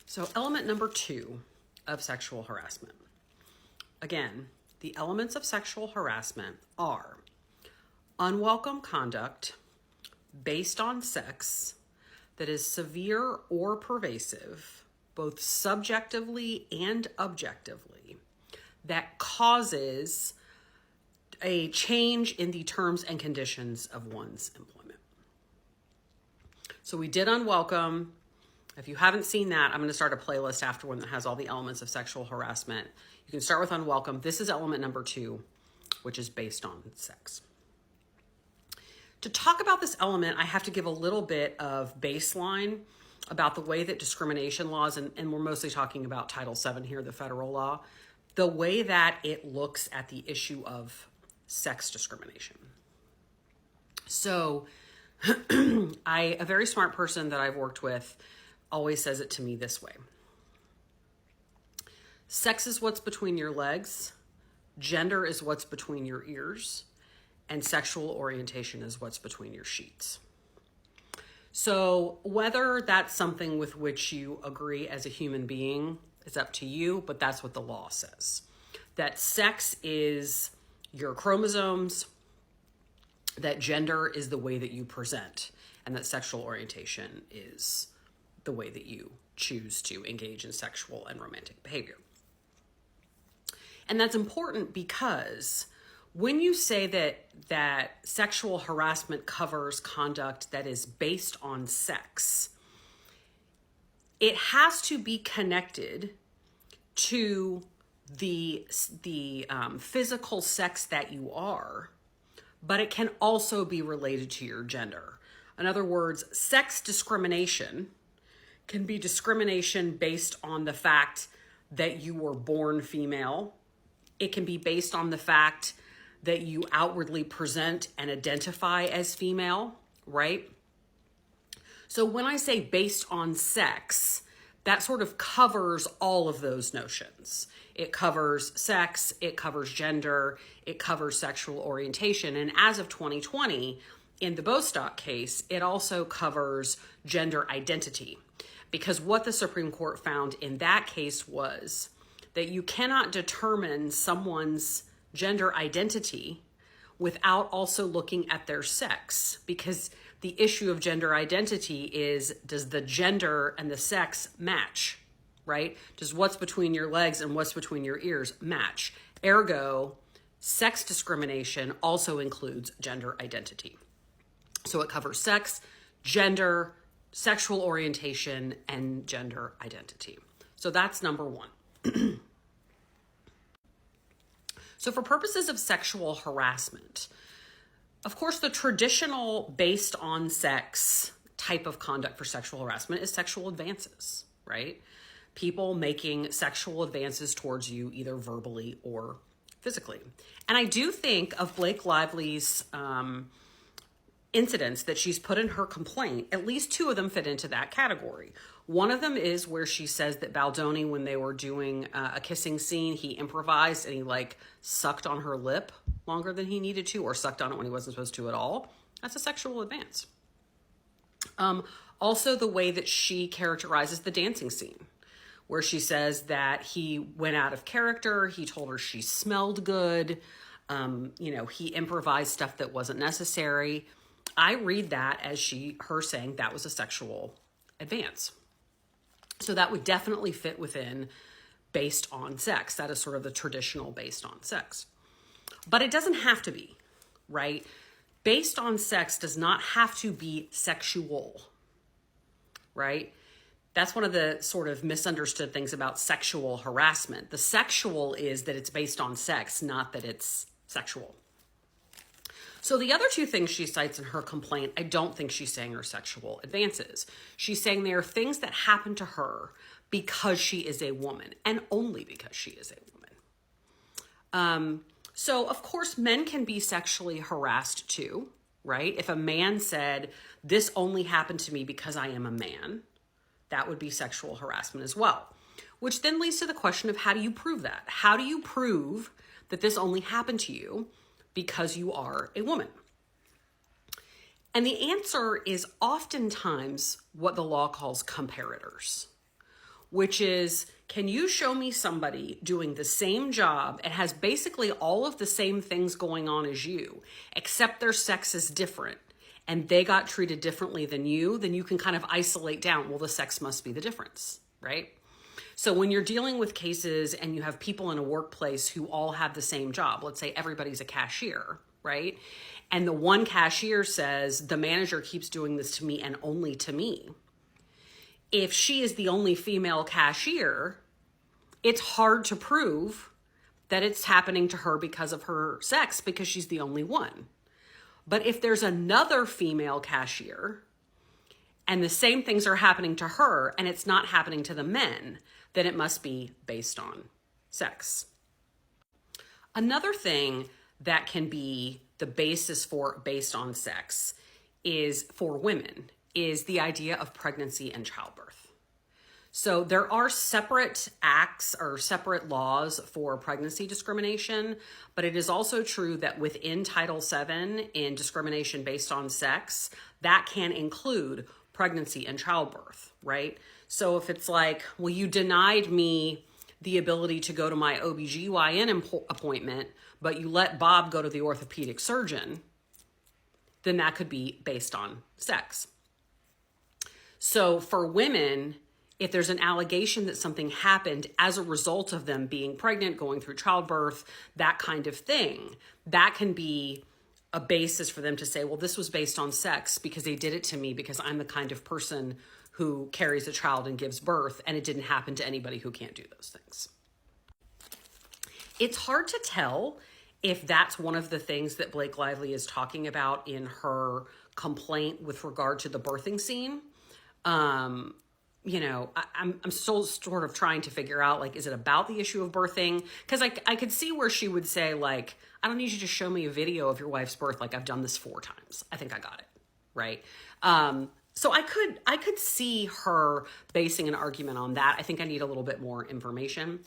So element number 2 of sexual harassment. Again, the elements of sexual harassment are unwelcome conduct based on sex that is severe or pervasive, both subjectively and objectively, that causes a change in the terms and conditions of one's employment. So we did unwelcome. If you haven't seen that, I'm going to start a playlist after one that has all the elements of sexual harassment. You can start with unwelcome. This is element number 2, which is based on sex. To talk about this element, I have to give a little bit of baseline about the way that discrimination laws, and we're mostly talking about Title VII here, the federal law, the way that it looks at the issue of sex discrimination. So a very smart person that I've worked with always says it to me this way. Sex is what's between your legs, gender is what's between your ears, and sexual orientation is what's between your sheets. So whether that's something with which you agree as a human being is up to you, but that's what the law says. That sex is your chromosomes, that gender is the way that you present, and that sexual orientation is the way that you choose to engage in sexual and romantic behavior. And that's important because when you say that sexual harassment covers conduct that is based on sex, it has to be connected to the physical sex that you are, but it can also be related to your gender. In other words, sex discrimination can be discrimination based on the fact that you were born female. It can be based on the fact that you outwardly present and identify as female, right? So when I say based on sex, that sort of covers all of those notions. It covers sex, it covers gender, it covers sexual orientation. And as of 2020, in the Bostock case, it also covers gender identity. Because what the Supreme Court found in that case was that you cannot determine someone's gender identity without also looking at their sex, because the issue of gender identity is, does the gender and the sex match, right? Does what's between your legs and what's between your ears match? Ergo, sex discrimination also includes gender identity. So it covers sex, gender, sexual orientation, and gender identity. So that's number 1. So for purposes of sexual harassment, of course, the traditional based on sex type of conduct for sexual harassment is sexual advances, right? People making sexual advances towards you either verbally or physically. And I do think of Blake Lively's incidents that she's put in her complaint, at least 2 of them fit into that category. One of them is where she says that Baldoni, when they were doing a kissing scene, he improvised and he sucked on her lip longer than he needed to, or sucked on it when he wasn't supposed to at all. That's a sexual advance. Also, the way that she characterizes the dancing scene, where she says that he went out of character, he told her she smelled good, he improvised stuff that wasn't necessary. I read that as her saying that was a sexual advance. So that would definitely fit within based on sex. That is sort of the traditional based on sex. But it doesn't have to be, right? Based on sex does not have to be sexual, right? That's one of the sort of misunderstood things about sexual harassment. The sexual is that it's based on sex, not that it's sexual. So the other 2 things she cites in her complaint, I don't think she's saying are sexual advances. She's saying they are things that happen to her because she is a woman, and only because she is a woman. So of course, men can be sexually harassed too, right? If a man said, this only happened to me because I am a man, that would be sexual harassment as well. Which then leads to the question of, how do you prove that? How do you prove that this only happened to you because you are a woman? And the answer is oftentimes what the law calls comparators. which is, can you show me somebody doing the same job and has basically all of the same things going on as you, except their sex is different and they got treated differently than you, then you can kind of isolate down, well, the sex must be the difference, right? So when you're dealing with cases and you have people in a workplace who all have the same job, let's say everybody's a cashier, right? And the one cashier says, the manager keeps doing this to me and only to me. If she is the only female cashier, it's hard to prove that it's happening to her because of her sex, because she's the only one. But if there's another female cashier and the same things are happening to her and it's not happening to the men, then it must be based on sex. Another thing that can be the basis for based on sex is for women is the idea of pregnancy and childbirth. So there are separate acts or separate laws for pregnancy discrimination, but it is also true that within Title VII in discrimination based on sex, that can include pregnancy and childbirth, right? So if it's like, well, you denied me the ability to go to my OBGYN appointment, but you let Bob go to the orthopedic surgeon, then that could be based on sex. So for women, if there's an allegation that something happened as a result of them being pregnant, going through childbirth, that kind of thing, that can be a basis for them to say, well, this was based on sex because they did it to me because I'm the kind of person who carries a child and gives birth, and it didn't happen to anybody who can't do those things. It's hard to tell if that's one of the things that Blake Lively is talking about in her complaint with regard to the birthing scene. I'm still sort of trying to figure out, like, is it about the issue of birthing? Because I could see where she would say, like, I don't need you to show me a video of your wife's birth. Like, I've done this 4 times. I think I got it, right? So I could see her basing an argument on that. I think I need a little bit more information.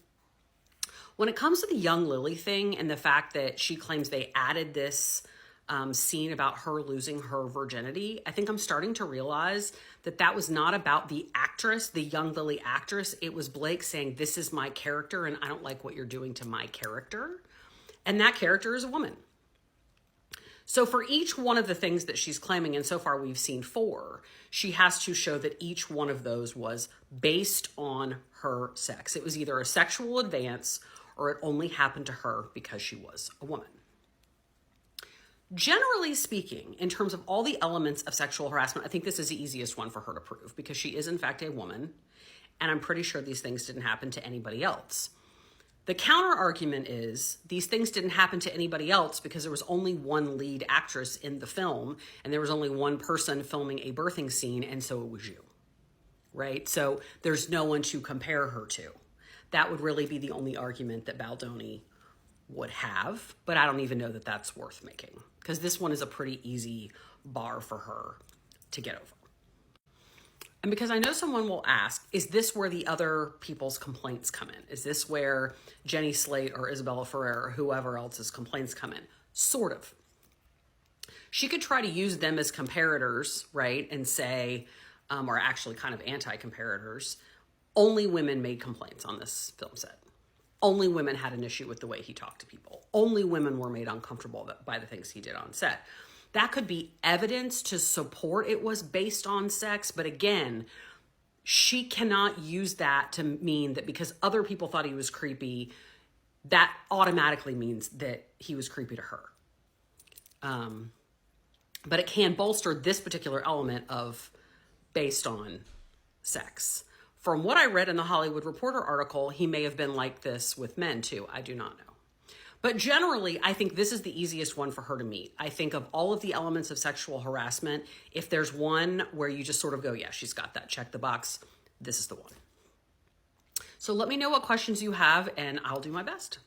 When it comes to the young Lily thing and the fact that she claims they added this scene about her losing her virginity, I think I'm starting to realize that that was not about the actress, the young Lily actress. It was Blake saying, this is my character and I don't like what you're doing to my character. And that character is a woman. So for each one of the things that she's claiming, and so far we've seen 4, she has to show that each one of those was based on her sex. It was either a sexual advance or it only happened to her because she was a woman. Generally speaking, in terms of all the elements of sexual harassment, I think this is the easiest one for her to prove because she is in fact a woman, and I'm pretty sure these things didn't happen to anybody else. The counter argument is these things didn't happen to anybody else because there was only one lead actress in the film and there was only one person filming a birthing scene, and so it was you, right? So there's no one to compare her to. That would really be the only argument that Baldoni would have, but I don't even know that that's worth making because this one is a pretty easy bar for her to get over. And because I know someone will ask, is this where the other people's complaints come in? Is this where Jenny Slate or Isabella Ferrer or whoever else's complaints come in? Sort of. She could try to use them as comparators, right? And say, or actually kind of anti-comparators, only women made complaints on this film set. Only women had an issue with the way he talked to people. Only women were made uncomfortable by the things he did on set. That could be evidence to support it was based on sex, but again, she cannot use that to mean that because other people thought he was creepy, that automatically means that he was creepy to her. But it can bolster this particular element of based on sex. From what I read in the Hollywood Reporter article, he may have been like this with men too. I do not know. But generally, I think this is the easiest one for her to meet. I think of all of the elements of sexual harassment, if there's one where you just sort of go, yeah, she's got that, check the box, this is the one. So let me know what questions you have and I'll do my best.